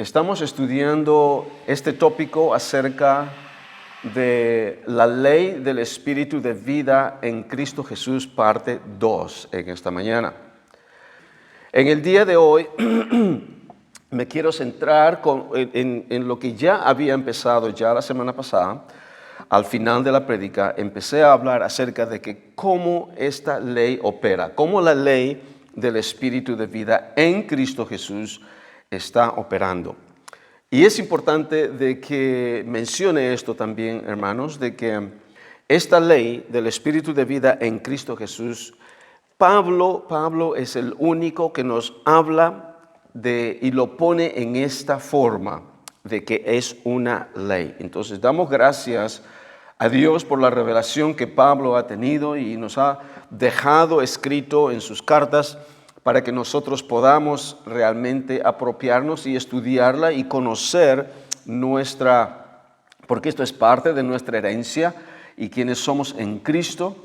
Estamos estudiando este tópico acerca de la ley del Espíritu de vida en Cristo Jesús, parte 2, en esta mañana. En el día de hoy me quiero centrar en lo que ya había empezado ya la semana pasada. Al final de la prédica empecé a hablar acerca de que cómo esta ley opera, cómo la ley del Espíritu de vida en Cristo Jesús está operando. Y es importante de que mencione esto también, hermanos, de que esta ley del Espíritu de vida en Cristo Jesús, Pablo es el único que nos habla y lo pone en esta forma de que es una ley. Entonces damos gracias a Dios por la revelación que Pablo ha tenido y nos ha dejado escrito en sus cartas para que nosotros podamos realmente apropiarnos y estudiarla y conocer porque esto es parte de nuestra herencia y quienes somos en Cristo.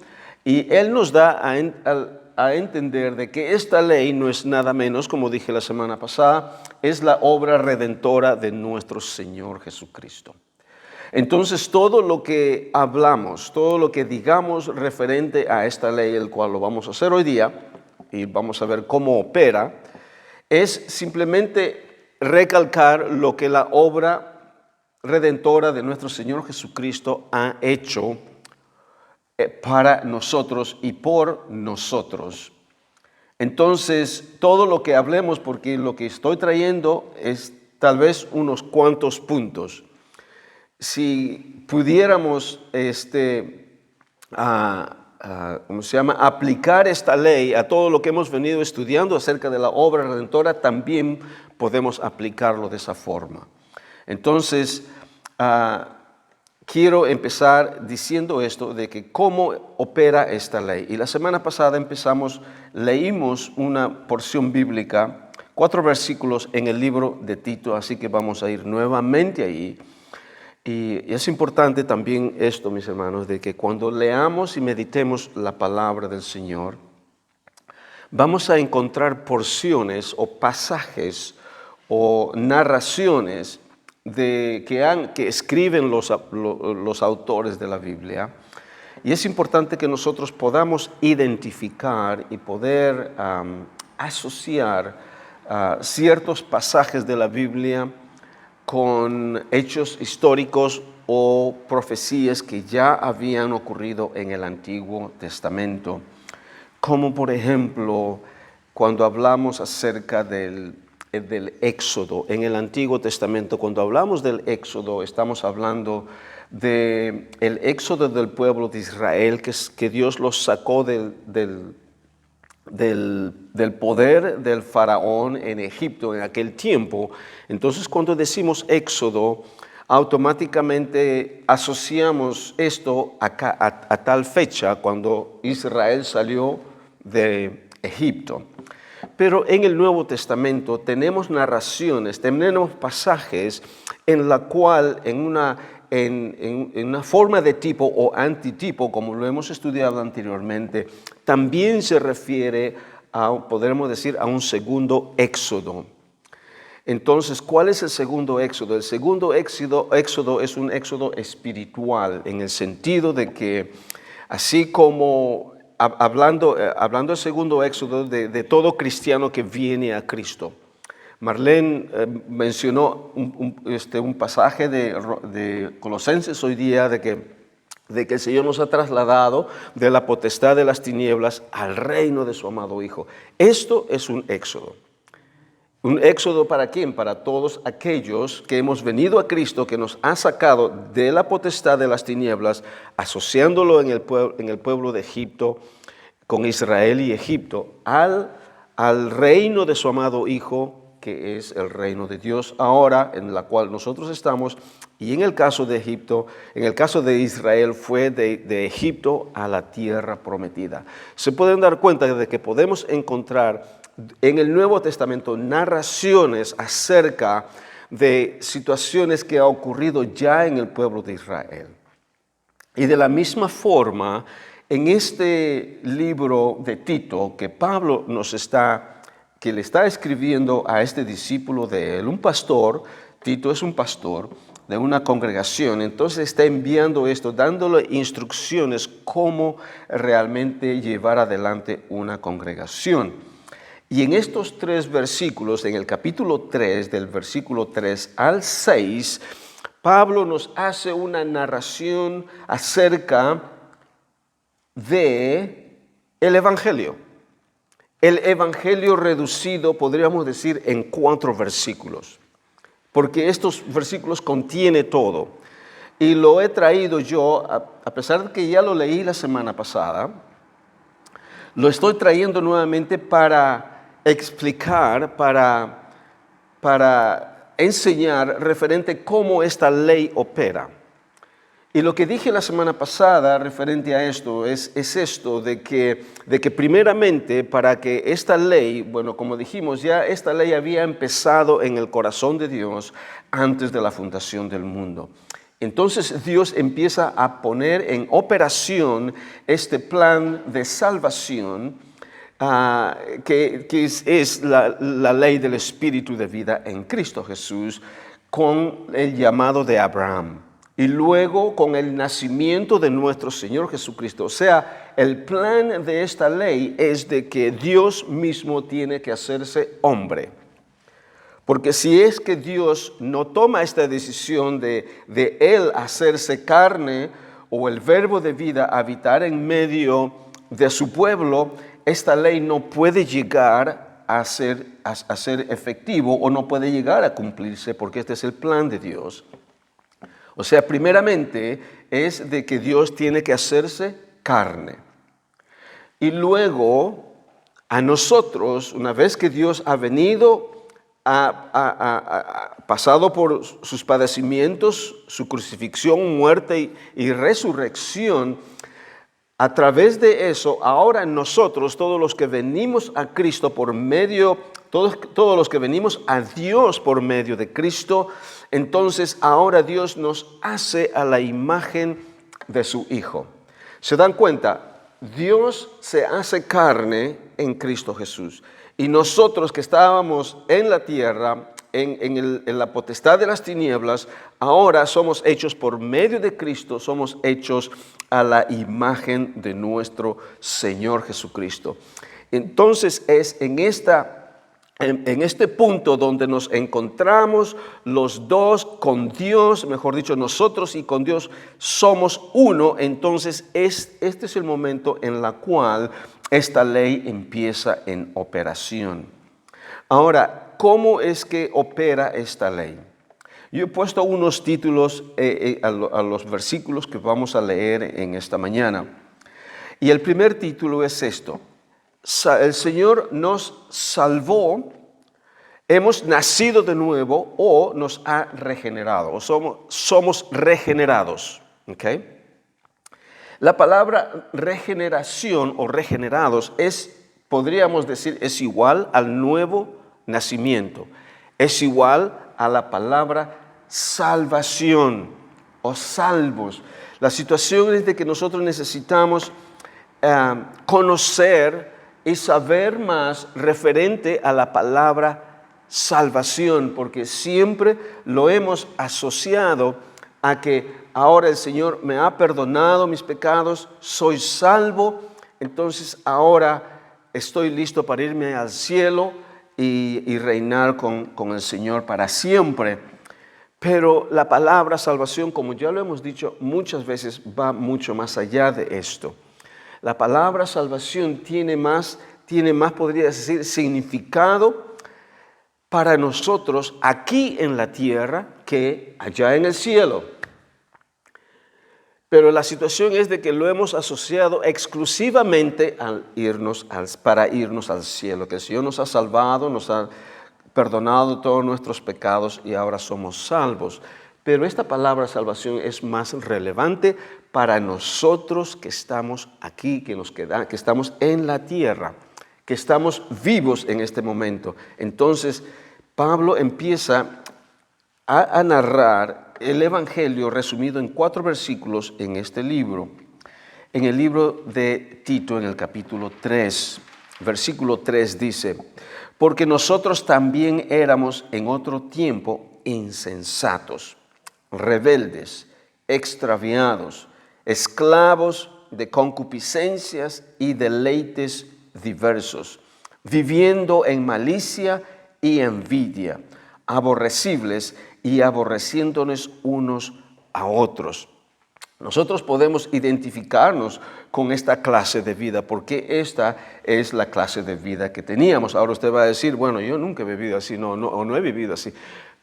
Y Él nos da a entender de que esta ley no es nada menos, como dije la semana pasada, es la obra redentora de nuestro Señor Jesucristo. Entonces todo lo que hablamos, todo lo que digamos referente a esta ley, el cual lo vamos a hacer hoy día, y vamos a ver cómo opera, es simplemente recalcar lo que la obra redentora de nuestro Señor Jesucristo ha hecho para nosotros y por nosotros. Entonces, todo lo que hablemos, porque lo que estoy trayendo es tal vez unos cuantos puntos. Si pudiéramos aplicar esta ley a todo lo que hemos venido estudiando acerca de la obra redentora, también podemos aplicarlo de esa forma. Entonces, quiero empezar diciendo esto de que cómo opera esta ley. Y la semana pasada leímos una porción bíblica, 4 versículos en el libro de Tito, así que vamos a ir nuevamente ahí. Y es importante también esto, mis hermanos, de que cuando leamos y meditemos la palabra del Señor, vamos a encontrar porciones o pasajes o narraciones que escriben los autores de la Biblia. Y es importante que nosotros podamos identificar y poder asociar ciertos pasajes de la Biblia con hechos históricos o profecías que ya habían ocurrido en el Antiguo Testamento. Como por ejemplo, cuando hablamos acerca del Éxodo en el Antiguo Testamento, cuando hablamos del Éxodo, estamos hablando del Éxodo del pueblo de Israel, que Dios los sacó del poder del faraón en Egipto en aquel tiempo. Entonces, cuando decimos Éxodo, automáticamente asociamos esto a tal fecha cuando Israel salió de Egipto. Pero en el Nuevo Testamento tenemos narraciones, tenemos pasajes en la cual en una forma de tipo o antitipo, como lo hemos estudiado anteriormente, también se refiere podríamos decir, a un segundo éxodo. Entonces, ¿cuál es el segundo éxodo? El segundo éxodo es un éxodo espiritual, en el sentido de que, así como hablando del segundo éxodo de todo cristiano que viene a Cristo, Marlene mencionó un pasaje de Colosenses hoy día de que el Señor nos ha trasladado de la potestad de las tinieblas al reino de su amado Hijo. Esto es un éxodo. ¿Un éxodo para quién? Para todos aquellos que hemos venido a Cristo, que nos ha sacado de la potestad de las tinieblas, asociándolo en el pueblo de Egipto, con Israel y Egipto, al reino de su amado Hijo, que es el reino de Dios ahora, en la cual nosotros estamos. Y en el caso de Egipto, en el caso de Israel, fue de Egipto a la tierra prometida. Se pueden dar cuenta de que podemos encontrar en el Nuevo Testamento narraciones acerca de situaciones que han ocurrido ya en el pueblo de Israel. Y de la misma forma, en este libro de Tito que Pablo nos está que le está escribiendo a este discípulo de él, un pastor. Tito es un pastor de una congregación, entonces está enviando esto, dándole instrucciones cómo realmente llevar adelante una congregación. Y en estos 3 versículos, en el capítulo 3, del versículo 3 al 6, Pablo nos hace una narración acerca de el Evangelio. El Evangelio reducido, podríamos decir, en 4 versículos. Porque estos versículos contienen todo. Y lo he traído yo, a pesar de que ya lo leí la semana pasada, lo estoy trayendo nuevamente para explicar, para enseñar referente a cómo esta ley opera. Y lo que dije la semana pasada referente a esto es esto, de que primeramente para que esta ley, bueno, como dijimos, ya esta ley había empezado en el corazón de Dios antes de la fundación del mundo. Entonces Dios empieza a poner en operación este plan de salvación que es la ley del Espíritu de vida en Cristo Jesús con el llamado de Abraham. Y luego con el nacimiento de nuestro Señor Jesucristo. O sea, el plan de esta ley es de que Dios mismo tiene que hacerse hombre. Porque si es que Dios no toma esta decisión de Él hacerse carne o el verbo de vida habitar en medio de su pueblo, esta ley no puede llegar a ser efectivo o no puede llegar a cumplirse porque este es el plan de Dios. O sea, primeramente es de que Dios tiene que hacerse carne. Y luego, a nosotros, una vez que Dios ha venido, ha pasado por sus padecimientos, su crucifixión, muerte y resurrección, a través de eso, ahora nosotros, todos los que venimos a Cristo por medio, todos los que venimos a Dios por medio de Cristo, entonces ahora Dios nos hace a la imagen de su Hijo. ¿Se dan cuenta? Dios se hace carne en Cristo Jesús. Y nosotros que estábamos en la tierra, en la potestad de las tinieblas, ahora somos hechos por medio de Cristo, somos hechos a la imagen de nuestro Señor Jesucristo. Entonces es en este punto donde nos encontramos los dos con Dios, mejor dicho, nosotros y con Dios somos uno. Entonces este es el momento en el cual esta ley empieza en operación. Ahora, ¿cómo es que opera esta ley? Yo he puesto unos títulos a los versículos que vamos a leer en esta mañana. Y el primer título es esto: el Señor nos salvó, hemos nacido de nuevo o nos ha regenerado, o somos regenerados. ¿Okay? La palabra regeneración o regenerados podríamos decir, es igual al nuevo nacimiento. Es igual a la palabra salvación o salvos. La situación es de que nosotros necesitamos conocer y saber más referente a la palabra salvación, porque siempre lo hemos asociado a que ahora el Señor me ha perdonado mis pecados, soy salvo, entonces ahora estoy listo para irme al cielo y reinar con el Señor para siempre. Pero la palabra salvación, como ya lo hemos dicho muchas veces, va mucho más allá de esto. La palabra salvación tiene más, podría decir, significado para nosotros aquí en la tierra que allá en el cielo. Pero la situación es de que lo hemos asociado exclusivamente para irnos al cielo, que el Señor nos ha salvado, nos ha perdonado todos nuestros pecados y ahora somos salvos. Pero esta palabra salvación es más relevante para nosotros que estamos aquí, que estamos en la tierra, que estamos vivos en este momento. Entonces, Pablo empieza a narrar el Evangelio resumido en 4 versículos en este libro, en el libro de Tito, en el capítulo 3. versículo 3 dice, porque nosotros también éramos en otro tiempo insensatos, rebeldes, extraviados, esclavos de concupiscencias y deleites diversos, viviendo en malicia y envidia, aborrecibles y aborreciéndonos unos a otros. Nosotros podemos identificarnos con esta clase de vida porque esta es la clase de vida que teníamos. Ahora usted va a decir, bueno, yo nunca he vivido así, no he vivido así.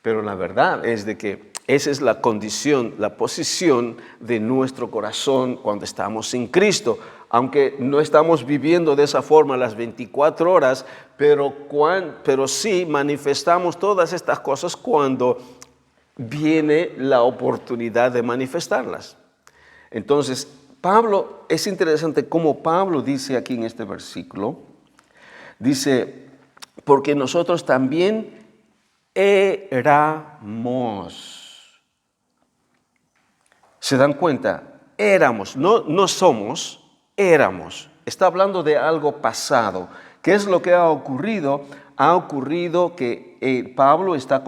Pero la verdad es de que esa es la condición, la posición de nuestro corazón cuando estamos sin Cristo. Aunque no estamos viviendo de esa forma las 24 horas, pero sí manifestamos todas estas cosas cuando viene la oportunidad de manifestarlas. Entonces, es interesante cómo Pablo dice aquí en este versículo, dice, porque nosotros también éramos. ¿Se dan cuenta? Éramos, no somos, éramos. Está hablando de algo pasado. ¿Qué es lo que ha ocurrido? Ha ocurrido que Pablo está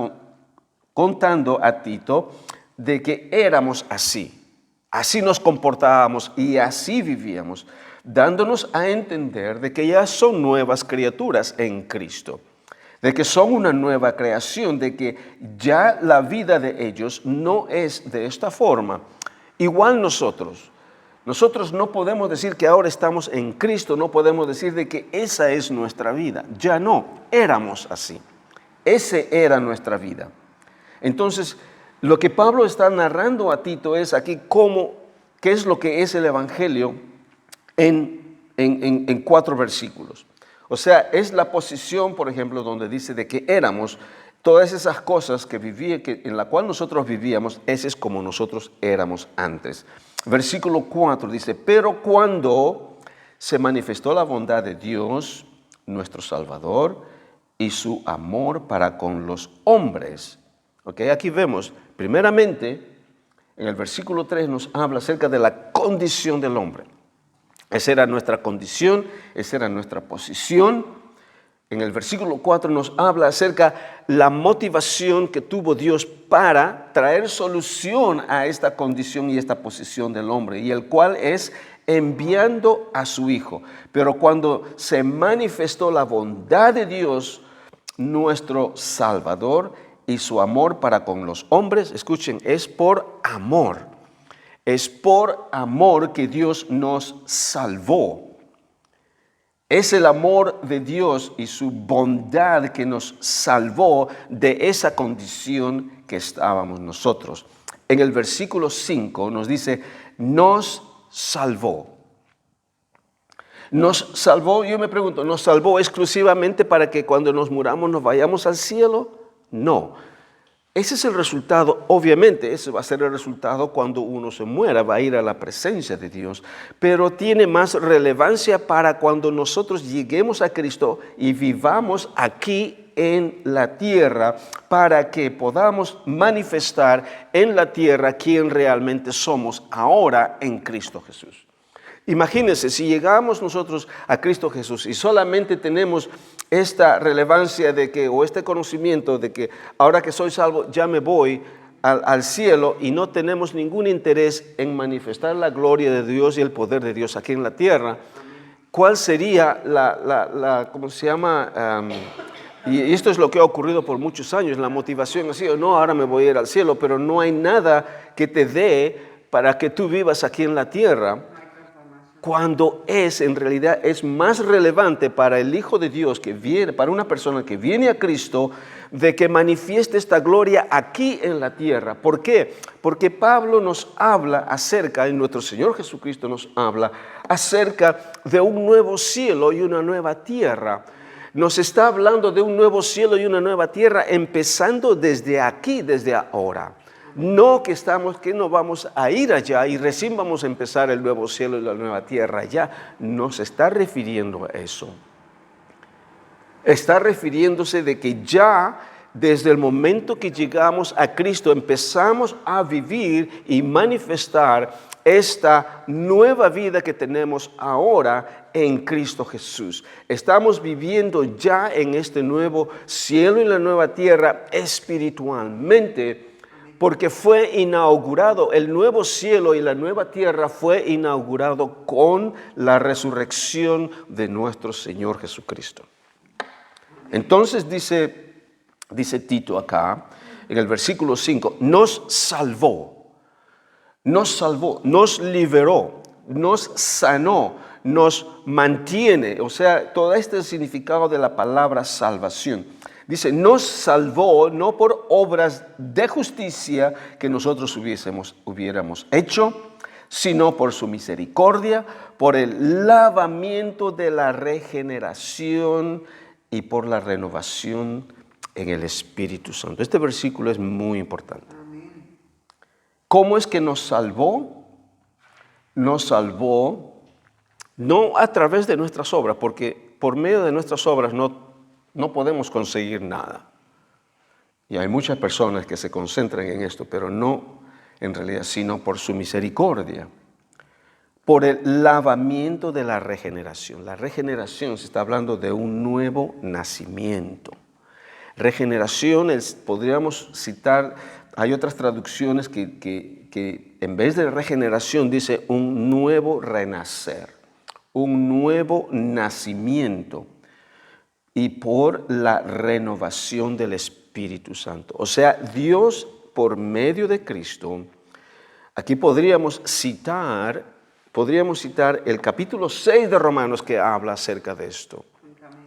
contando a Tito de que éramos así. Así nos comportábamos y así vivíamos, dándonos a entender de que ya son nuevas criaturas en Cristo, de que son una nueva creación, de que ya la vida de ellos no es de esta forma. Igual nosotros no podemos decir que ahora estamos en Cristo, no podemos decir de que esa es nuestra vida. Ya no, éramos así. Esa era nuestra vida. Entonces, lo que Pablo está narrando a Tito es aquí qué es lo que es el Evangelio en 4 versículos. O sea, es la posición, por ejemplo, donde dice de que éramos, todas esas cosas en la cual nosotros vivíamos, ese es como nosotros éramos antes. Versículo 4 dice, pero cuando se manifestó la bondad de Dios, nuestro Salvador, y su amor para con los hombres. Okay, aquí vemos, primeramente, en el versículo 3 nos habla acerca de la condición del hombre. Esa era nuestra condición, esa era nuestra posición. En el versículo 4 nos habla acerca de la motivación que tuvo Dios para traer solución a esta condición y esta posición del hombre, y el cual es enviando a su Hijo. Pero cuando se manifestó la bondad de Dios, nuestro Salvador, y su amor para con los hombres, escuchen, es por amor. Es por amor que Dios nos salvó. Es el amor de Dios y su bondad que nos salvó de esa condición que estábamos nosotros. En el versículo 5 nos dice, nos salvó. Nos salvó, yo me pregunto, ¿nos salvó exclusivamente para que cuando nos muramos nos vayamos al cielo? No, ese es el resultado, obviamente ese va a ser el resultado cuando uno se muera, va a ir a la presencia de Dios, pero tiene más relevancia para cuando nosotros lleguemos a Cristo y vivamos aquí en la tierra para que podamos manifestar en la tierra quién realmente somos ahora en Cristo Jesús. Imagínense, si llegamos nosotros a Cristo Jesús y solamente tenemos esta relevancia de que, o este conocimiento de que ahora que soy salvo ya me voy al cielo y no tenemos ningún interés en manifestar la gloria de Dios y el poder de Dios aquí en la tierra, ¿cuál sería ¿cómo se llama? Y esto es lo que ha ocurrido por muchos años, la motivación así, no, ahora me voy a ir al cielo, pero no hay nada que te dé para que tú vivas aquí en la tierra. Cuando en realidad es más relevante para el Hijo de Dios que viene, para una persona que viene a Cristo, de que manifieste esta gloria aquí en la tierra. ¿Por qué? Porque Pablo nos habla acerca, y nuestro Señor Jesucristo nos habla acerca de un nuevo cielo y una nueva tierra. Nos está hablando de un nuevo cielo y una nueva tierra, empezando desde aquí, desde ahora. No que no vamos a ir allá y recién vamos a empezar el nuevo cielo y la nueva tierra allá. No se está refiriendo a eso. Está refiriéndose de que ya desde el momento que llegamos a Cristo, empezamos a vivir y manifestar esta nueva vida que tenemos ahora en Cristo Jesús. Estamos viviendo ya en este nuevo cielo y la nueva tierra espiritualmente, porque fue inaugurado, el nuevo cielo y la nueva tierra fue inaugurado con la resurrección de nuestro Señor Jesucristo. Entonces dice Tito acá, en el versículo 5, nos salvó, nos liberó, nos sanó, nos mantiene. O sea, todo este es el significado de la palabra salvación. Dice, nos salvó no por obras de justicia que nosotros hubiéramos hecho, sino por su misericordia, por el lavamiento de la regeneración y por la renovación en el Espíritu Santo. Este versículo es muy importante. ¿Cómo es que nos salvó? Nos salvó no a través de nuestras obras, porque por medio de nuestras obras no podemos conseguir nada. Y hay muchas personas que se concentran en esto, pero no en realidad, sino por su misericordia, por el lavamiento de la regeneración. La regeneración se está hablando de un nuevo nacimiento. Regeneración, podríamos citar, hay otras traducciones que en vez de regeneración dice un nuevo renacer, un nuevo nacimiento y por la renovación del Espíritu Santo. O sea, Dios por medio de Cristo, aquí podríamos citar el capítulo 6 de Romanos que habla acerca de esto.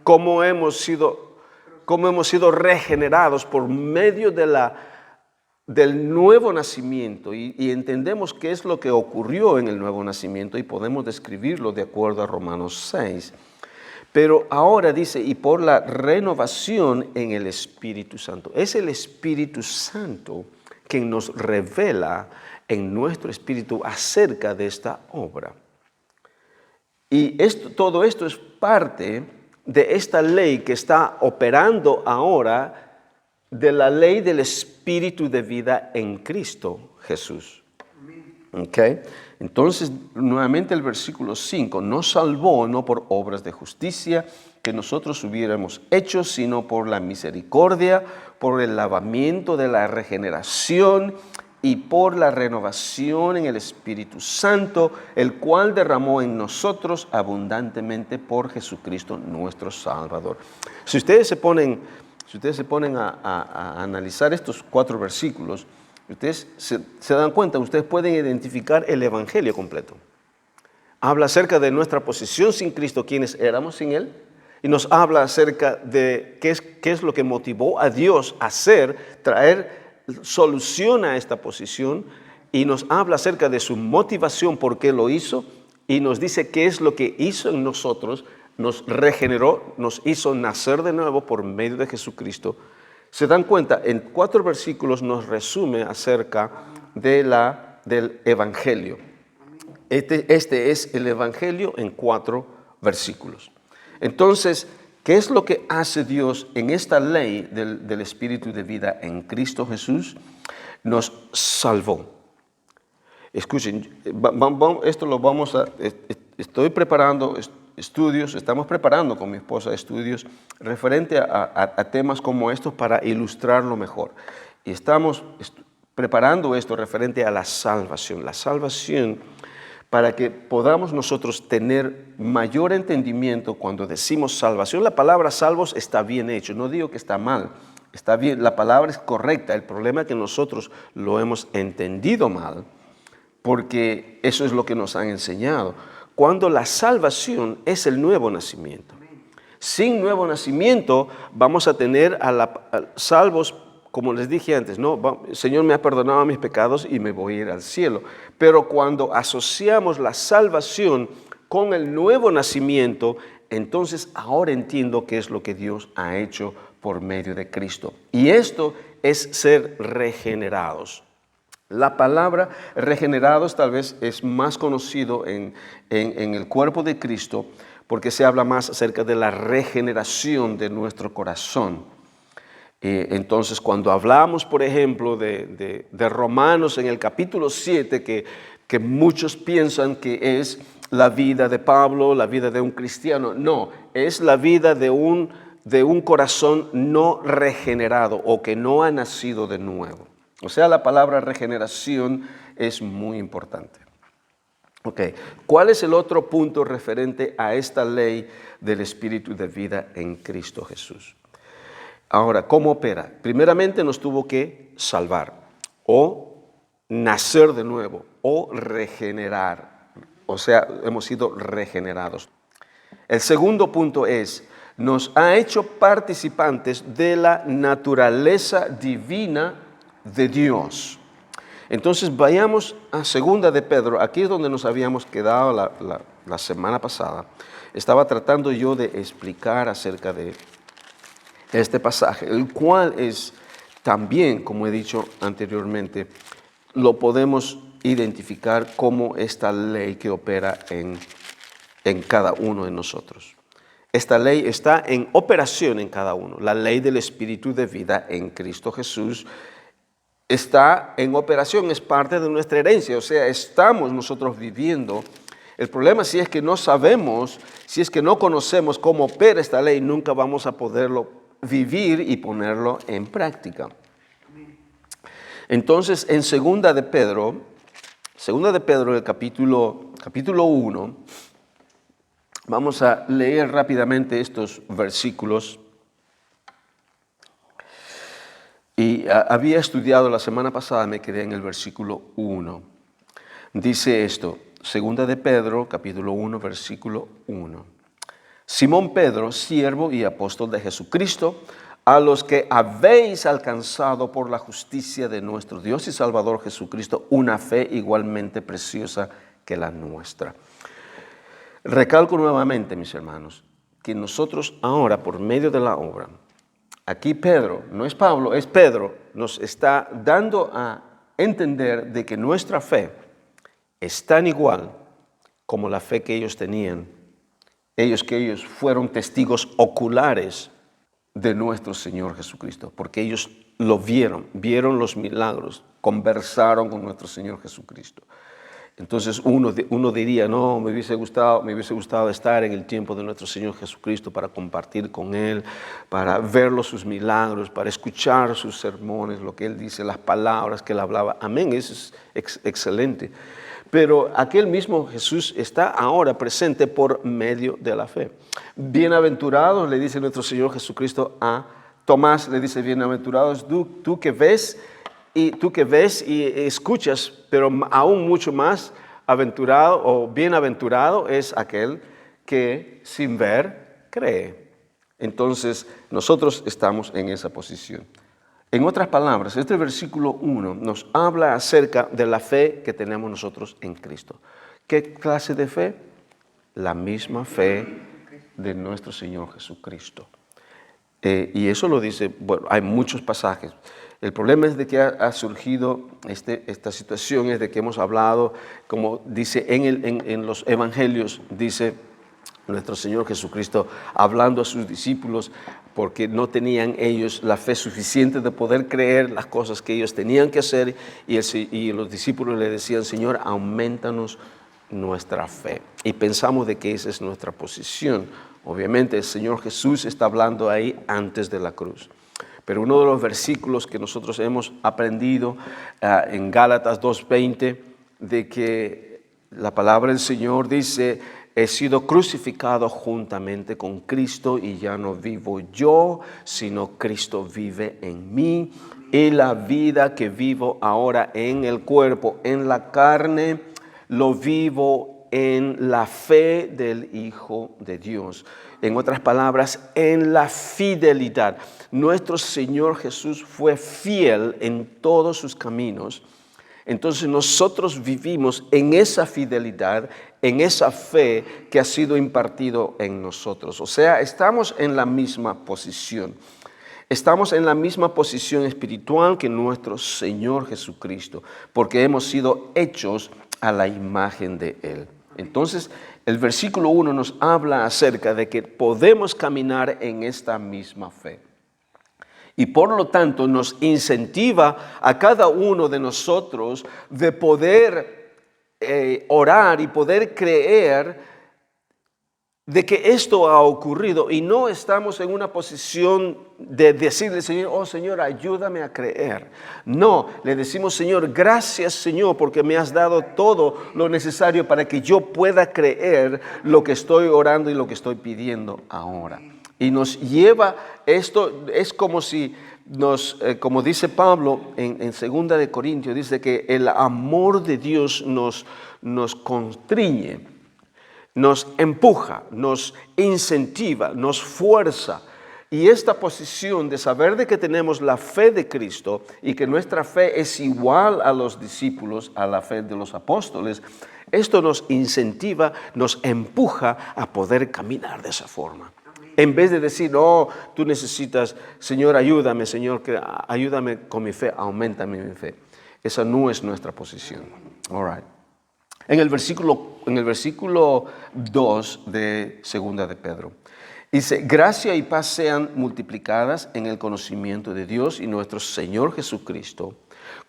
Cómo hemos sido regenerados por medio del nuevo nacimiento y entendemos qué es lo que ocurrió en el nuevo nacimiento y podemos describirlo de acuerdo a Romanos 6. Pero ahora dice, y por la renovación en el Espíritu Santo. Es el Espíritu Santo quien nos revela en nuestro espíritu acerca de esta obra. Y todo esto es parte de esta ley que está operando ahora, de la ley del Espíritu de vida en Cristo Jesús. ¿Okay? Entonces, nuevamente el versículo 5, nos salvó no por obras de justicia que nosotros hubiéramos hecho, sino por la misericordia, por el lavamiento de la regeneración y por la renovación en el Espíritu Santo, el cual derramó en nosotros abundantemente por Jesucristo nuestro Salvador. Si ustedes se ponen a analizar estos 4 versículos, ustedes se dan cuenta, ustedes pueden identificar el Evangelio completo. Habla acerca de nuestra posición sin Cristo, quienes éramos sin Él, y nos habla acerca de qué es lo que motivó a Dios a traer solución a esta posición, y nos habla acerca de su motivación, por qué lo hizo, y nos dice qué es lo que hizo en nosotros, nos regeneró, nos hizo nacer de nuevo por medio de Jesucristo. Se dan cuenta, en 4 versículos nos resume acerca del Evangelio. Este es el Evangelio en 4 versículos. Entonces, ¿qué es lo que hace Dios en esta ley del Espíritu de vida en Cristo Jesús? Nos salvó. Escuchen, esto lo vamos a... Estoy preparando estudios, estamos preparando con mi esposa estudios referente a temas como estos para ilustrarlo mejor. Y estamos preparando esto referente a la salvación. La salvación para que podamos nosotros tener mayor entendimiento cuando decimos salvación. La palabra salvos está bien hecho, no digo que está mal, está bien, la palabra es correcta. El problema es que nosotros lo hemos entendido mal, porque eso es lo que nos han enseñado. Cuando la salvación es el nuevo nacimiento. Sin nuevo nacimiento vamos a tener salvos, como les dije antes, ¿no? Señor me ha perdonado mis pecados y me voy a ir al cielo. Pero cuando asociamos la salvación con el nuevo nacimiento, entonces ahora entiendo qué es lo que Dios ha hecho por medio de Cristo. Y esto es ser regenerados. La palabra regenerados tal vez es más conocido en el cuerpo de Cristo porque se habla más acerca de la regeneración de nuestro corazón. Entonces, cuando hablamos, por ejemplo, de Romanos en el capítulo 7, que muchos piensan que es la vida de Pablo, la vida de un cristiano, no, es la vida de un corazón no regenerado o que no ha nacido de nuevo. O sea, la palabra regeneración es muy importante. Ok, ¿cuál es el otro punto referente a esta ley del Espíritu de vida en Cristo Jesús? Ahora, ¿cómo opera? Primeramente nos tuvo que salvar o nacer de nuevo o regenerar. O sea, hemos sido regenerados. El segundo punto es, nos ha hecho participantes de la naturaleza divina de Dios. Entonces vayamos a Segunda de Pedro. Aquí es donde nos habíamos quedado la semana pasada. Estaba tratando yo de explicar acerca de este pasaje, el cual es también, como he dicho anteriormente, lo podemos identificar como esta ley que opera en cada uno de nosotros. Esta ley está en operación en cada uno. La ley del Espíritu de vida en Cristo Jesús está en operación, es parte de nuestra herencia, o sea, estamos nosotros viviendo. El problema si es que no sabemos, si es que no conocemos cómo opera esta ley, nunca vamos a poderlo vivir y ponerlo en práctica. Entonces, en Segunda de Pedro, el capítulo 1, vamos a leer rápidamente estos versículos. Y había estudiado la semana pasada, me quedé en el versículo 1. Dice esto, Segunda de Pedro, capítulo 1, versículo 1. Simón Pedro, siervo y apóstol de Jesucristo, a los que habéis alcanzado por la justicia de nuestro Dios y Salvador Jesucristo una fe igualmente preciosa que la nuestra. Recalco nuevamente, mis hermanos, que nosotros ahora, por medio de la obra, aquí Pedro, no es Pablo, es Pedro, nos está dando a entender de que nuestra fe es tan igual como la fe que ellos tenían, ellos fueron testigos oculares de nuestro Señor Jesucristo, porque ellos lo vieron los milagros, conversaron con nuestro Señor Jesucristo. Entonces uno diría, no, me hubiese gustado estar en el tiempo de nuestro Señor Jesucristo para compartir con Él, para ver sus milagros, para escuchar sus sermones, lo que Él dice, las palabras que Él hablaba. Amén, eso es excelente. Pero aquel mismo Jesús está ahora presente por medio de la fe. Bienaventurados, le dice nuestro Señor Jesucristo a Tomás, le dice, bienaventurados tú que ves y escuchas, pero aún mucho más aventurado o bienaventurado es aquel que sin ver cree. Entonces nosotros estamos en esa posición. En otras palabras, este versículo 1 nos habla acerca de la fe que tenemos nosotros en Cristo. ¿Qué clase de fe? La misma fe de nuestro Señor Jesucristo. Y eso lo dice, bueno, hay muchos pasajes. El problema es de que ha surgido esta situación, es de que hemos hablado, como dice en los evangelios, dice nuestro Señor Jesucristo hablando a sus discípulos, porque no tenían ellos la fe suficiente de poder creer las cosas que ellos tenían que hacer, y los discípulos le decían, Señor, aumentanos nuestra fe. Y pensamos de que esa es nuestra posición. Obviamente el Señor Jesús está hablando ahí antes de la cruz. Pero uno de los versículos que nosotros hemos aprendido en Gálatas 2:20, de que la palabra del Señor dice, he sido crucificado juntamente con Cristo y ya no vivo yo, sino Cristo vive en mí. Y la vida que vivo ahora en el cuerpo, en la carne, lo vivo en la fe del Hijo de Dios. En otras palabras, en la fidelidad. Nuestro Señor Jesús fue fiel en todos sus caminos. Entonces nosotros vivimos en esa fidelidad, en esa fe que ha sido impartido en nosotros. O sea, estamos en la misma posición. Estamos en la misma posición espiritual que nuestro Señor Jesucristo, porque hemos sido hechos a la imagen de Él. Entonces, el versículo 1 nos habla acerca de que podemos caminar en esta misma fe. Y por lo tanto nos incentiva a cada uno de nosotros de poder orar y poder creer de que esto ha ocurrido y no estamos en una posición de decirle, Señor, oh Señor, ayúdame a creer. No, le decimos, Señor, gracias Señor, porque me has dado todo lo necesario para que yo pueda creer lo que estoy orando y lo que estoy pidiendo ahora. Y nos lleva, esto es como si como dice Pablo en 2 de Corintios, dice que el amor de Dios nos constriñe, nos empuja, nos incentiva, nos fuerza. Y esta posición de saber de que tenemos la fe de Cristo y que nuestra fe es igual a los discípulos, a la fe de los apóstoles, esto nos incentiva, nos empuja a poder caminar de esa forma. En vez de decir, no, tú necesitas, Señor, ayúdame, Señor, ayúdame con mi fe, aumentame mi fe. Esa no es nuestra posición. All right. En el versículo 2 de 2 de Pedro, dice, gracia y paz sean multiplicadas en el conocimiento de Dios y nuestro Señor Jesucristo,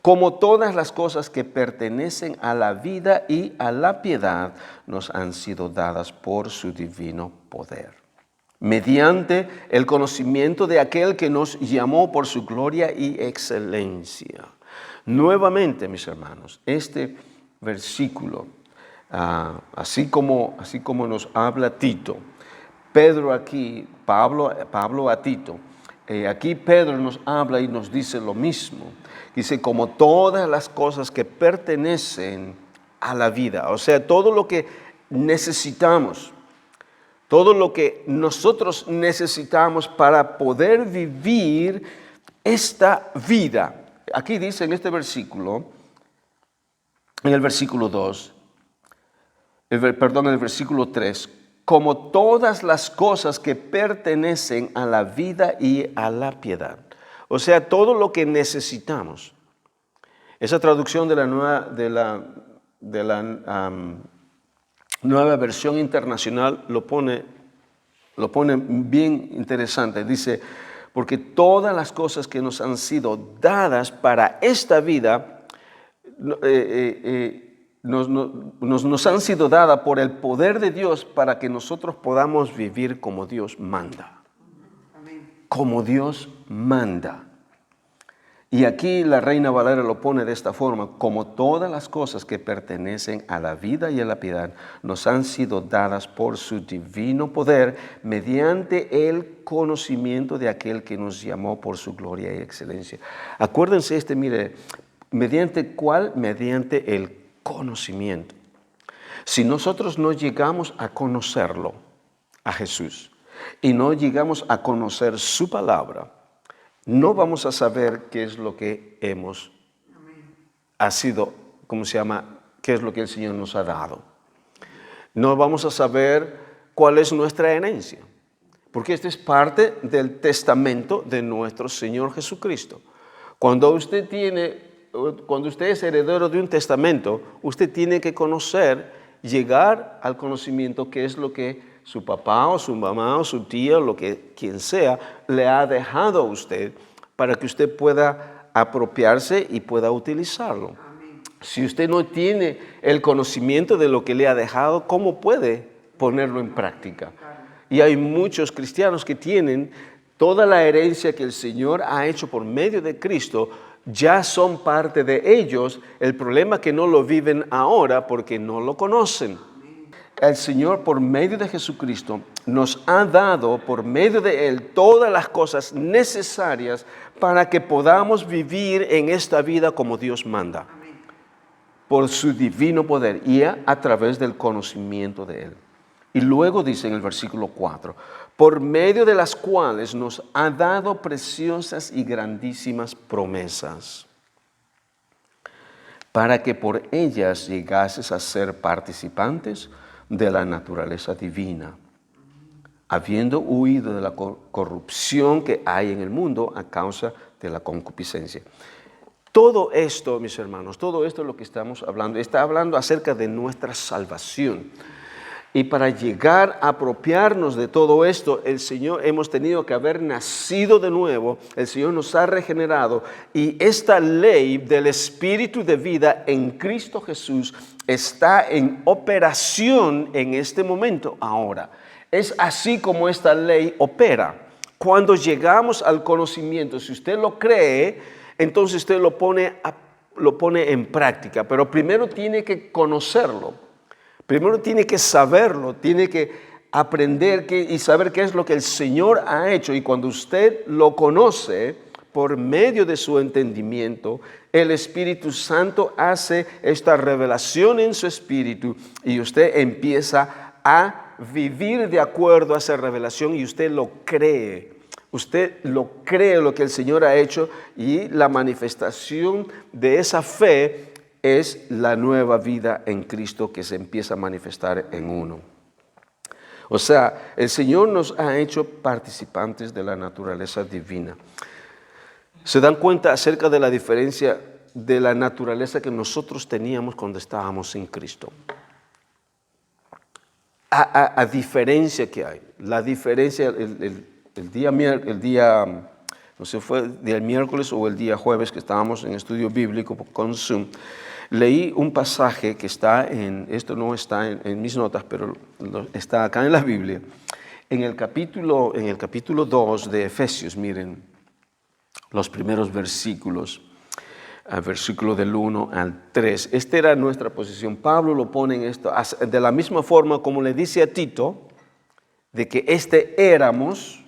como todas las cosas que pertenecen a la vida y a la piedad nos han sido dadas por su divino poder, mediante el conocimiento de aquel que nos llamó por su gloria y excelencia. Nuevamente, mis hermanos, este versículo, así como nos habla Tito, Pedro aquí, Pablo a Tito, aquí Pedro nos habla y nos dice lo mismo. Dice, como todas las cosas que pertenecen a la vida, o sea, todo lo que necesitamos, todo lo que nosotros necesitamos para poder vivir esta vida. Aquí dice en este versículo, en el versículo 2, en el versículo 3, como todas las cosas que pertenecen a la vida y a la piedad. O sea, todo lo que necesitamos. Esa traducción de la nueva versión internacional lo pone bien interesante. Dice, porque todas las cosas que nos han sido dadas para esta vida nos han sido dadas por el poder de Dios para que nosotros podamos vivir como Dios manda. Como Dios manda. Y aquí la Reina Valera lo pone de esta forma, como todas las cosas que pertenecen a la vida y a la piedad nos han sido dadas por su divino poder mediante el conocimiento de aquel que nos llamó por su gloria y excelencia. Acuérdense mire, ¿mediante cuál? Mediante el conocimiento. Si nosotros no llegamos a conocerlo, a Jesús, y no llegamos a conocer su palabra, no vamos a saber qué es lo que ha sido, qué es lo que el Señor nos ha dado. No vamos a saber cuál es nuestra herencia, porque esta es parte del testamento de nuestro Señor Jesucristo. Cuando usted es heredero de un testamento, usted tiene que llegar al conocimiento qué es lo que su papá o su mamá o su tía o quien sea le ha dejado a usted para que usted pueda apropiarse y pueda utilizarlo. Amén. Si usted no tiene el conocimiento de lo que le ha dejado, ¿cómo puede ponerlo en práctica? Y hay muchos cristianos que tienen toda la herencia que el Señor ha hecho por medio de Cristo, ya son parte de ellos. El problema es que no lo viven ahora porque no lo conocen. El Señor, por medio de Jesucristo, nos ha dado, por medio de Él, todas las cosas necesarias para que podamos vivir en esta vida como Dios manda. Por su divino poder y a través del conocimiento de Él. Y luego dice en el versículo 4, por medio de las cuales nos ha dado preciosas y grandísimas promesas, para que por ellas llegases a ser participantes de la naturaleza divina, habiendo huido de la corrupción que hay en el mundo a causa de la concupiscencia. Todo esto, mis hermanos, todo esto es lo que estamos hablando. Está hablando acerca de nuestra salvación. Y para llegar a apropiarnos de todo esto, el Señor hemos tenido que haber nacido de nuevo, el Señor nos ha regenerado y esta ley del Espíritu de vida en Cristo Jesús está en operación en este momento ahora. Es así como esta ley opera. Cuando llegamos al conocimiento, si usted lo cree, entonces usted lo pone en práctica, pero primero tiene que conocerlo. Primero tiene que saberlo, tiene que aprender y saber qué es lo que el Señor ha hecho. Y cuando usted lo conoce por medio de su entendimiento, el Espíritu Santo hace esta revelación en su espíritu y usted empieza a vivir de acuerdo a esa revelación y usted lo cree. Usted lo cree lo que el Señor ha hecho y la manifestación de esa fe es la nueva vida en Cristo que se empieza a manifestar en uno. O sea, el Señor nos ha hecho participantes de la naturaleza divina. ¿Se dan cuenta acerca de la diferencia de la naturaleza que nosotros teníamos cuando estábamos en Cristo? A diferencia que hay. La diferencia, el día, no sé, fue el día miércoles o el día jueves que estábamos en estudio bíblico con Zoom, leí un pasaje que esto no está en mis notas, pero está acá en la Biblia, en el capítulo 2 de Efesios, miren, los primeros versículos, versículo del 1 al 3. Esta era nuestra posición. Pablo lo pone en esto, de la misma forma como le dice a Tito, de que éramos,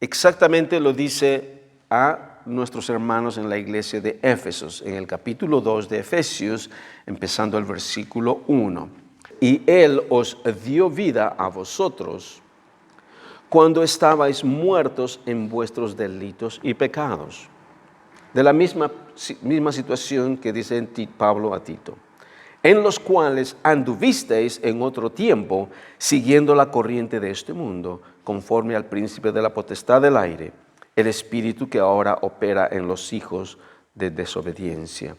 exactamente lo dice a nuestros hermanos en la iglesia de Éfesos, en el capítulo 2 de Efesios, empezando el versículo 1. Y Él os dio vida a vosotros cuando estabais muertos en vuestros delitos y pecados. De la misma situación que dice Pablo a Tito, en los cuales anduvisteis en otro tiempo, siguiendo la corriente de este mundo, conforme al príncipe de la potestad del aire, el espíritu que ahora opera en los hijos de desobediencia,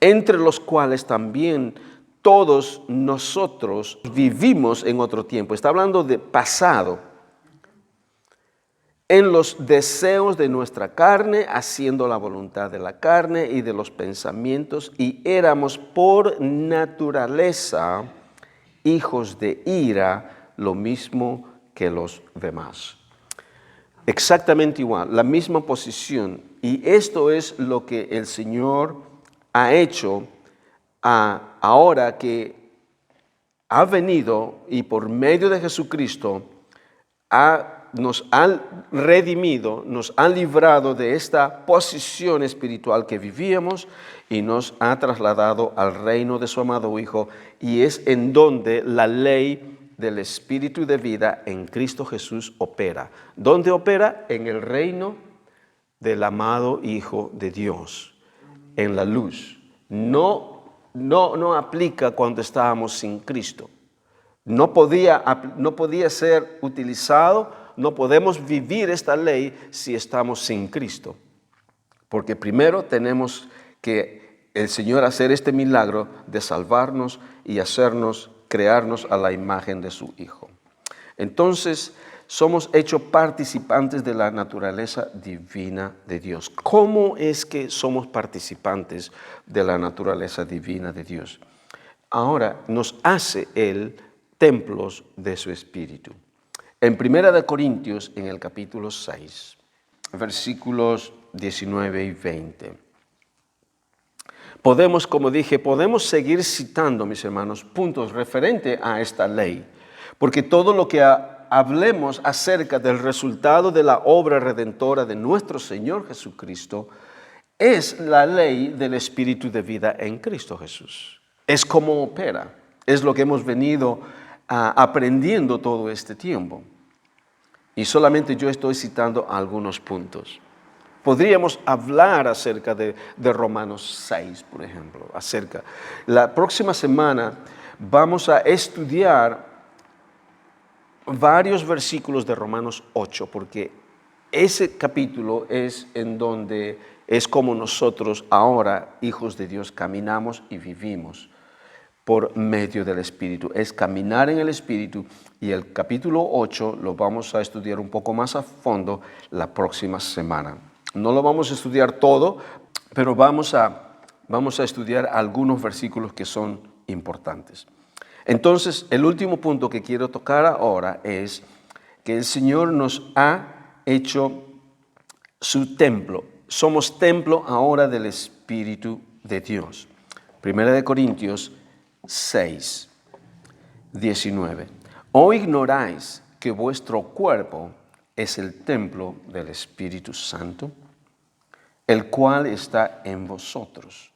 entre los cuales también todos nosotros vivimos en otro tiempo. Está hablando de pasado, en los deseos de nuestra carne, haciendo la voluntad de la carne y de los pensamientos, y éramos por naturaleza hijos de ira, lo mismo que los demás. Exactamente igual, la misma posición. Y esto es lo que el Señor ha hecho ahora que ha venido y por medio de Jesucristo nos ha redimido, nos ha librado de esta posición espiritual que vivíamos y nos ha trasladado al reino de su amado Hijo, y es en donde la ley del Espíritu de vida en Cristo Jesús opera. ¿Dónde opera? En el reino del amado Hijo de Dios, en la luz. No aplica cuando estábamos sin Cristo. No podía ser utilizado, no podemos vivir esta ley si estamos sin Cristo. Porque primero tenemos que el Señor hacer este milagro de salvarnos y crearnos a la imagen de su Hijo. Entonces, somos hechos participantes de la naturaleza divina de Dios. ¿Cómo es que somos participantes de la naturaleza divina de Dios? Ahora, nos hace Él templos de su Espíritu. En 1 Corintios, en el capítulo 6, versículos 19 y 20. Como dije, podemos seguir citando, mis hermanos, puntos referentes a esta ley, porque todo lo que hablemos acerca del resultado de la obra redentora de nuestro Señor Jesucristo es la ley del Espíritu de vida en Cristo Jesús. Es como opera, es lo que hemos venido aprendiendo todo este tiempo. Y solamente yo estoy citando algunos puntos. Podríamos hablar acerca de Romanos 6, por ejemplo. La próxima semana vamos a estudiar varios versículos de Romanos 8, porque ese capítulo es en donde es como nosotros ahora, hijos de Dios, caminamos y vivimos. por medio del Espíritu. Es caminar en el Espíritu, y el capítulo 8 lo vamos a estudiar un poco más a fondo la próxima semana. No lo vamos a estudiar todo, pero vamos a estudiar algunos versículos que son importantes. Entonces, el último punto que quiero tocar ahora es que el Señor nos ha hecho su templo. Somos templo ahora del Espíritu de Dios. Primera de Corintios 6, 19. ¿O ignoráis que vuestro cuerpo es el templo del Espíritu Santo, el cual está en vosotros,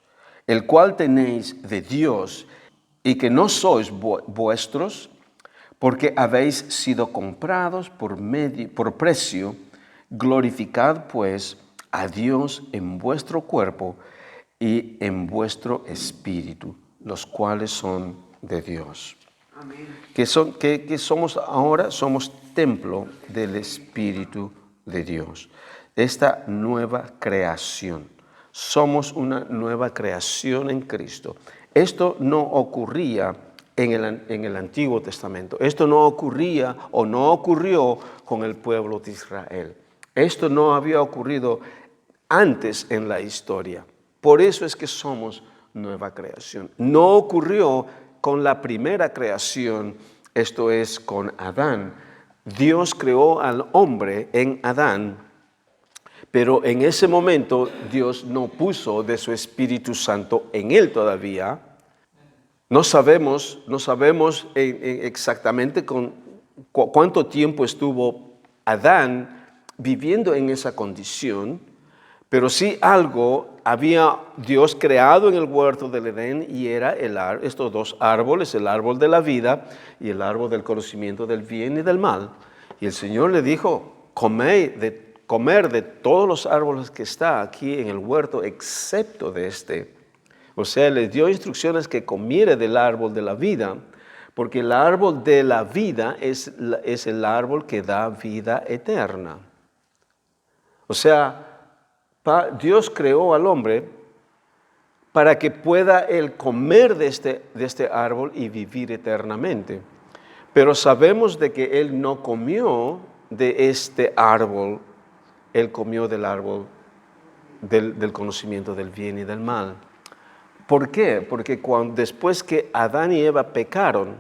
el cual tenéis de Dios, y que no sois vuestros, porque habéis sido comprados por precio? Glorificad pues a Dios en vuestro cuerpo y en vuestro espíritu, los cuales son de Dios. Amén. ¿Qué somos ahora? Somos templo del Espíritu de Dios. Esta nueva creación. Somos una nueva creación en Cristo. Esto no ocurría en el Antiguo Testamento. Esto no ocurría o no ocurrió con el pueblo de Israel. Esto no había ocurrido antes en la historia. Por eso es que somos nueva creación. No ocurrió con la primera creación, esto es con Adán. Dios creó al hombre en Adán, pero en ese momento Dios no puso de su Espíritu Santo en él todavía. No sabemos exactamente cuánto tiempo estuvo Adán viviendo en esa condición, pero sí algo había Dios creado en el huerto del Edén, y era estos dos árboles, el árbol de la vida y el árbol del conocimiento del bien y del mal. Y el Señor le dijo: comer de todos los árboles que está aquí en el huerto, excepto de este. O sea, le dio instrucciones que comiera del árbol de la vida, porque el árbol de la vida es el árbol que da vida eterna. O sea, Dios creó al hombre para que pueda él comer de este árbol y vivir eternamente. Pero sabemos de que él no comió de este árbol, él comió del árbol del conocimiento del bien y del mal. ¿Por qué? Porque después que Adán y Eva pecaron,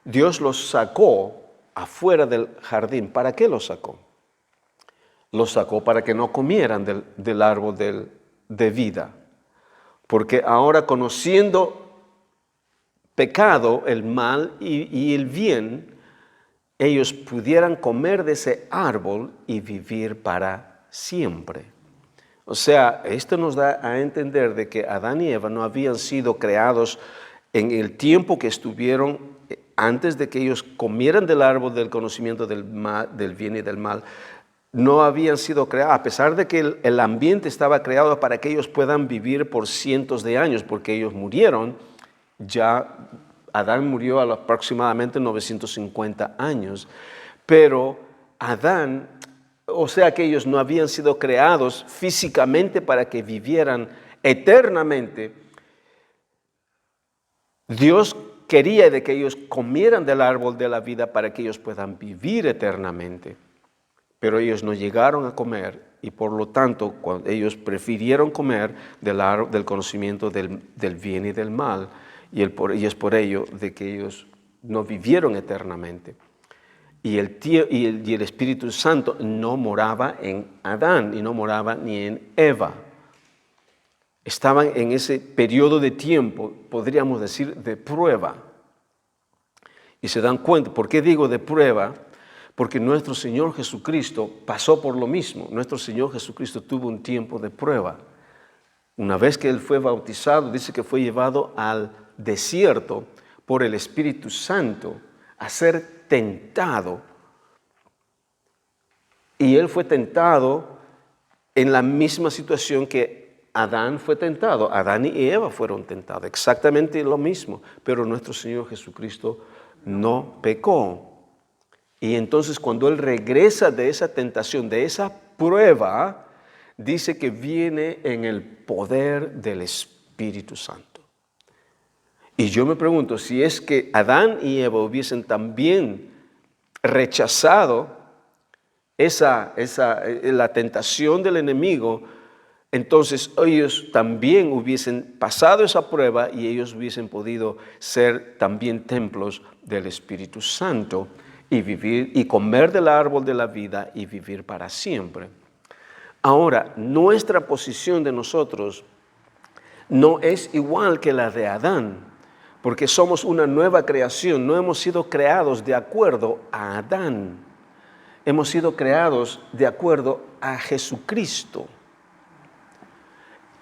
Dios los sacó afuera del jardín. ¿Para qué los sacó? Los sacó para que no comieran del árbol de vida. Porque ahora, conociendo pecado, el mal y el bien, ellos pudieran comer de ese árbol y vivir para siempre. O sea, esto nos da a entender de que Adán y Eva no habían sido creados en el tiempo que estuvieron antes de que ellos comieran del árbol del conocimiento del bien y del mal. No habían sido creados, a pesar de que el ambiente estaba creado para que ellos puedan vivir por cientos de años, porque ellos murieron. Ya Adán murió a aproximadamente 950 años, pero Adán, o sea que ellos no habían sido creados físicamente para que vivieran eternamente. Dios quería de que ellos comieran del árbol de la vida para que ellos puedan vivir eternamente. Pero ellos no llegaron a comer, y por lo tanto ellos prefirieron comer del conocimiento del bien y del mal, y es por ello de que ellos no vivieron eternamente. Y el Espíritu Santo no moraba en Adán y no moraba ni en Eva. Estaban en ese periodo de tiempo, podríamos decir, de prueba. Y se dan cuenta, ¿por qué digo de prueba? Porque nuestro Señor Jesucristo pasó por lo mismo. Nuestro Señor Jesucristo tuvo un tiempo de prueba. Una vez que Él fue bautizado, dice que fue llevado al desierto por el Espíritu Santo a ser tentado. Y Él fue tentado en la misma situación que Adán fue tentado. Adán y Eva fueron tentados, exactamente lo mismo. Pero nuestro Señor Jesucristo no pecó. Y entonces cuando Él regresa de esa tentación, de esa prueba, dice que viene en el poder del Espíritu Santo. Y yo me pregunto, si es que Adán y Eva hubiesen también rechazado la tentación del enemigo, entonces ellos también hubiesen pasado esa prueba y ellos hubiesen podido ser también templos del Espíritu Santo y vivir y comer del árbol de la vida y vivir para siempre. Ahora, nuestra posición de nosotros no es igual que la de Adán, porque somos una nueva creación, no hemos sido creados de acuerdo a Adán, hemos sido creados de acuerdo a Jesucristo,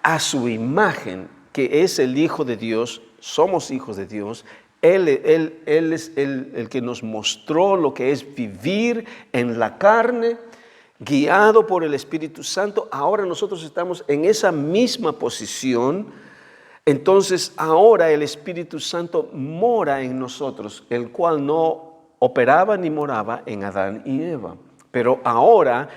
a su imagen, que es el Hijo de Dios, somos hijos de Dios. Él es el que nos mostró lo que es vivir en la carne, guiado por el Espíritu Santo. Ahora nosotros estamos en esa misma posición. Entonces ahora el Espíritu Santo mora en nosotros, el cual no operaba ni moraba en Adán y Eva. Pero ahora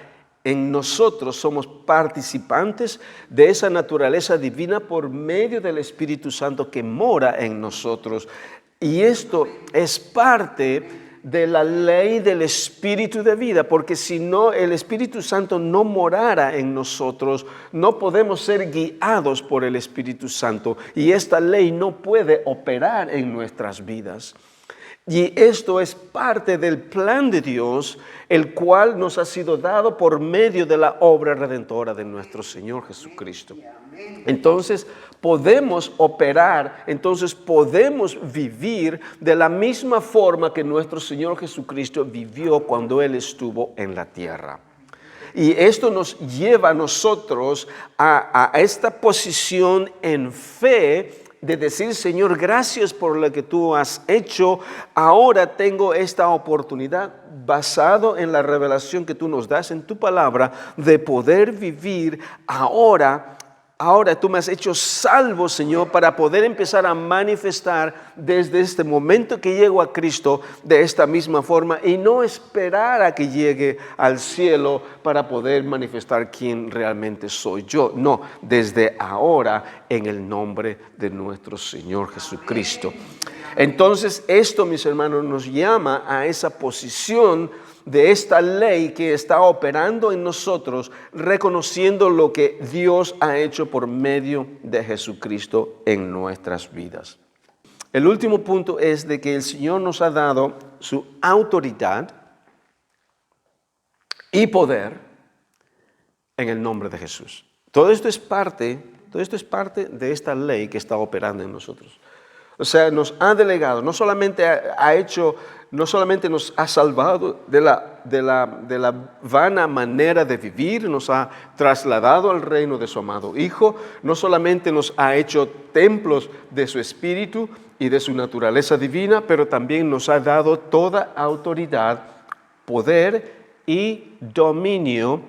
en nosotros somos participantes de esa naturaleza divina por medio del Espíritu Santo que mora en nosotros. Y esto es parte de la ley del Espíritu de vida, porque si no, el Espíritu Santo no morara en nosotros, no podemos ser guiados por el Espíritu Santo y esta ley no puede operar en nuestras vidas. Y esto es parte del plan de Dios, el cual nos ha sido dado por medio de la obra redentora de nuestro Señor Jesucristo. Entonces podemos operar, entonces podemos vivir de la misma forma que nuestro Señor Jesucristo vivió cuando Él estuvo en la tierra. Y esto nos lleva a nosotros a esta posición en fe de decir, Señor, gracias por lo que tú has hecho. Ahora tengo esta oportunidad, basado en la revelación que tú nos das en tu palabra, de poder vivir ahora. Ahora tú me has hecho salvo, Señor, para poder empezar a manifestar desde este momento que llego a Cristo de esta misma forma y no esperar a que llegue al cielo para poder manifestar quién realmente soy yo. No, desde ahora en el nombre de nuestro Señor Jesucristo. Entonces esto, mis hermanos, nos llama a esa posición de esta ley que está operando en nosotros, reconociendo lo que Dios ha hecho por medio de Jesucristo en nuestras vidas. El último punto es de que el Señor nos ha dado su autoridad y poder en el nombre de Jesús. Todo esto es parte de esta ley que está operando en nosotros. O sea, nos ha delegado, no solamente nos ha salvado de la vana manera de vivir, nos ha trasladado al reino de su amado Hijo, no solamente nos ha hecho templos de su Espíritu y de su naturaleza divina, pero también nos ha dado toda autoridad, poder y dominio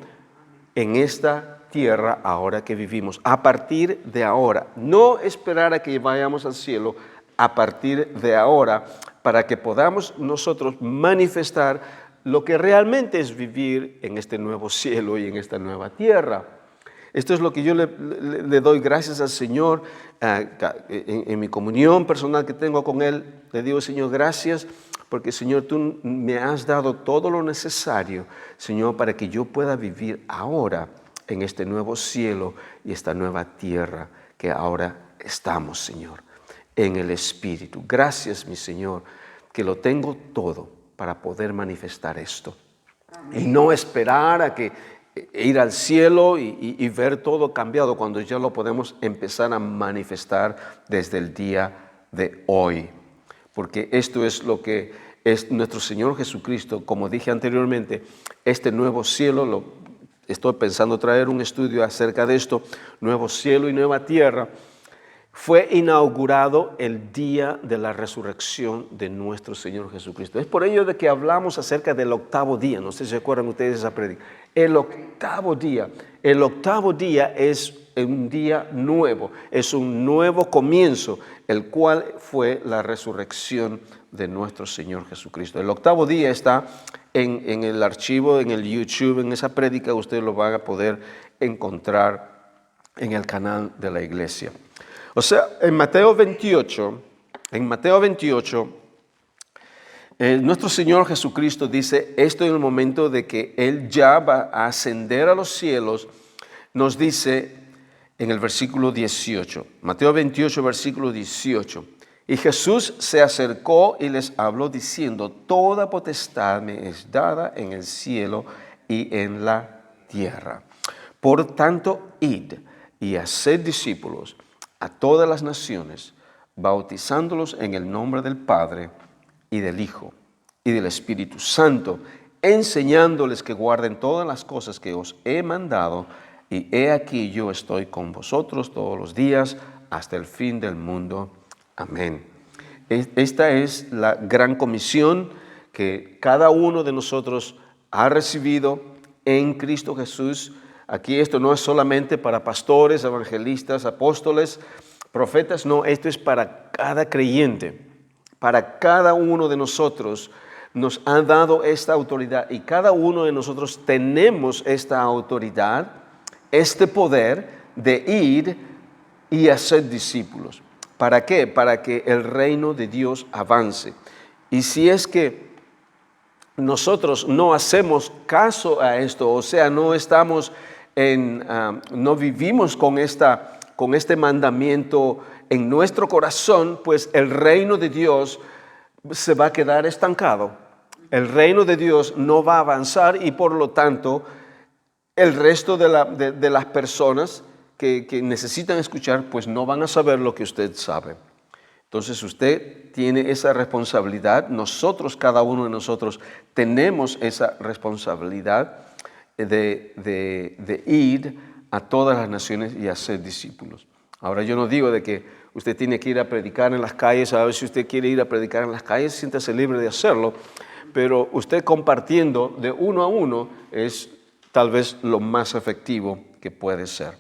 en esta tierra ahora que vivimos, a partir de ahora. No esperar a que vayamos al cielo, a partir de ahora, para que podamos nosotros manifestar lo que realmente es vivir en este nuevo cielo y en esta nueva tierra. Esto es lo que yo le doy gracias al Señor en mi comunión personal que tengo con Él. Le digo, Señor, gracias, porque Señor, tú me has dado todo lo necesario, Señor, para que yo pueda vivir ahora en este nuevo cielo y esta nueva tierra que ahora estamos, Señor, en el Espíritu. Gracias, mi Señor, que lo tengo todo para poder manifestar esto. Amén. Y no esperar a que ir al cielo y ver todo cambiado cuando ya lo podemos empezar a manifestar desde el día de hoy. Porque esto es lo que es nuestro Señor Jesucristo. Como dije anteriormente, este nuevo cielo, estoy pensando traer un estudio acerca de esto, nuevo cielo y nueva tierra, fue inaugurado el día de la resurrección de nuestro Señor Jesucristo. Es por ello de que hablamos acerca del octavo día. No sé si se acuerdan ustedes de esa prédica. El octavo día es un día nuevo, es un nuevo comienzo, el cual fue la resurrección de nuestro Señor Jesucristo. El octavo día está en el archivo, en el YouTube, en esa prédica. Ustedes lo van a poder encontrar en el canal de la iglesia. O sea, en Mateo 28, En Mateo 28, nuestro Señor Jesucristo dice esto en el momento de que Él ya va a ascender a los cielos. Nos dice en el versículo 18, Mateo 28, versículo 18. Y Jesús se acercó y les habló diciendo: toda potestad me es dada en el cielo y en la tierra. Por tanto, id y haced discípulos a todas las naciones, bautizándolos en el nombre del Padre y del Hijo y del Espíritu Santo, enseñándoles que guarden todas las cosas que os he mandado, y he aquí yo estoy con vosotros todos los días hasta el fin del mundo. Amén. Esta es la gran comisión que cada uno de nosotros ha recibido en Cristo Jesús. Aquí esto no es solamente para pastores, evangelistas, apóstoles, profetas, no, esto es para cada creyente, para cada uno de nosotros. Nos ha dado esta autoridad y cada uno de nosotros tenemos esta autoridad, este poder de ir y hacer discípulos. ¿Para qué? Para que el reino de Dios avance. Y si es que nosotros no hacemos caso a esto, o sea, no estamos no vivimos con este mandamiento en nuestro corazón, pues el reino de Dios se va a quedar estancado. El reino de Dios no va a avanzar y por lo tanto el resto de las personas que necesitan escuchar pues no van a saber lo que usted sabe. Entonces usted tiene esa responsabilidad, nosotros, cada uno de nosotros tenemos esa responsabilidad de ir a todas las naciones y hacer discípulos. Ahora yo no digo de que usted tiene que ir a predicar en las calles. A ver, si usted quiere ir a predicar en las calles, siéntase libre de hacerlo, pero usted compartiendo de uno a uno es tal vez lo más efectivo que puede ser.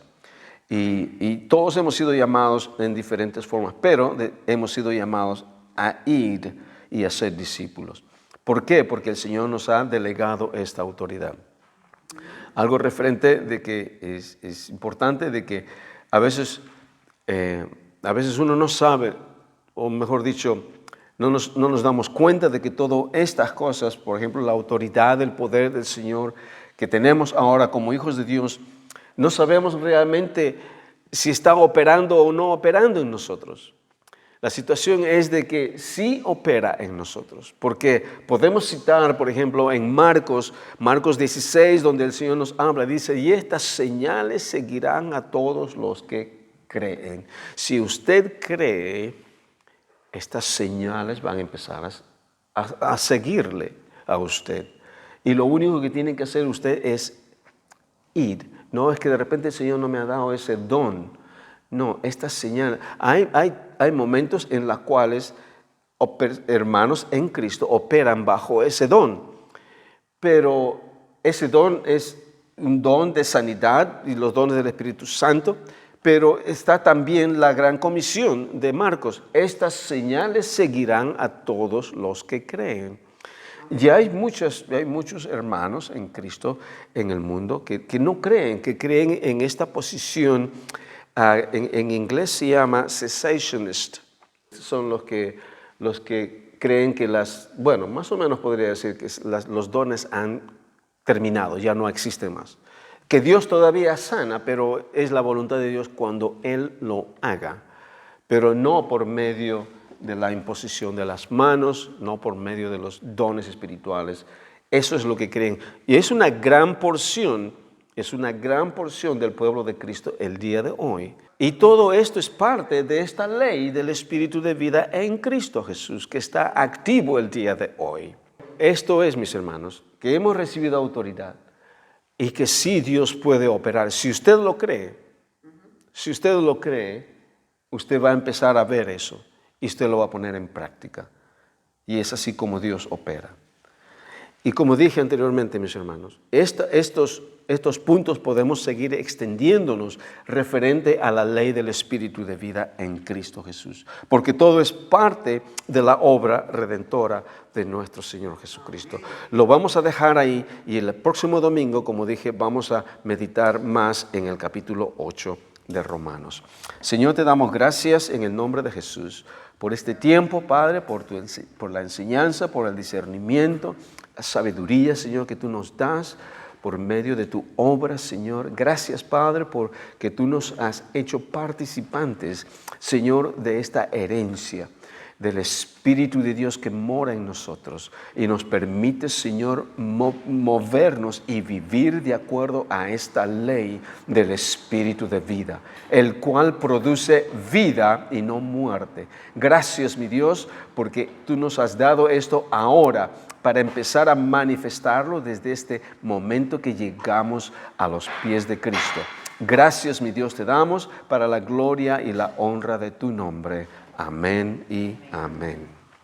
Y todos hemos sido llamados en diferentes formas, pero hemos sido llamados a ir y a ser discípulos. ¿Por qué? Porque el Señor nos ha delegado esta autoridad. Algo referente de que es importante, de que a veces uno no sabe, o mejor dicho, no nos damos cuenta de que todas estas cosas, por ejemplo, la autoridad, el poder del Señor que tenemos ahora como hijos de Dios, no sabemos realmente si está operando o no operando en nosotros. La situación es de que sí opera en nosotros, porque podemos citar, por ejemplo, en Marcos 16, donde el Señor nos habla, dice: y estas señales seguirán a todos los que creen. Si usted cree, estas señales van a empezar a seguirle a usted. Y lo único que tiene que hacer usted es ir. No es que de repente el Señor no me ha dado ese don. No, estas señales. Hay momentos en los cuales hermanos en Cristo operan bajo ese don. Pero ese don es un don de sanidad y los dones del Espíritu Santo. Pero está también la gran comisión de Marcos. Estas señales seguirán a todos los que creen. Ya hay muchos hermanos en Cristo en el mundo que no creen, que creen en esta posición. En inglés se llama cessationist. Son los que creen que más o menos podría decir que los dones han terminado, ya no existen más. Que Dios todavía sana, pero es la voluntad de Dios cuando Él lo haga, pero no por medio de la imposición de las manos, no por medio de los dones espirituales. Eso es lo que creen. Y es una gran porción del pueblo de Cristo el día de hoy. Y todo esto es parte de esta ley del Espíritu de vida en Cristo Jesús, que está activo el día de hoy. Esto es, mis hermanos, que hemos recibido autoridad y que sí Dios puede operar. Si usted lo cree, usted va a empezar a ver eso y usted lo va a poner en práctica. Y es así como Dios opera. Y como dije anteriormente, mis hermanos, estos puntos podemos seguir extendiéndonos referente a la ley del Espíritu de vida en Cristo Jesús, porque todo es parte de la obra redentora de nuestro Señor Jesucristo. Lo vamos a dejar ahí y el próximo domingo, como dije, vamos a meditar más en el capítulo 8 de Romanos. Señor, te damos gracias en el nombre de Jesús por este tiempo, Padre, por la enseñanza, por el discernimiento, la sabiduría, Señor, que tú nos das por medio de tu obra, Señor. Gracias, Padre, porque tú nos has hecho participantes, Señor, de esta herencia del Espíritu de Dios que mora en nosotros y nos permite, Señor, movernos y vivir de acuerdo a esta ley del Espíritu de vida, el cual produce vida y no muerte. Gracias, mi Dios, porque tú nos has dado esto ahora para empezar a manifestarlo desde este momento que llegamos a los pies de Cristo. Gracias, mi Dios, te damos para la gloria y la honra de tu nombre. Amén y amén.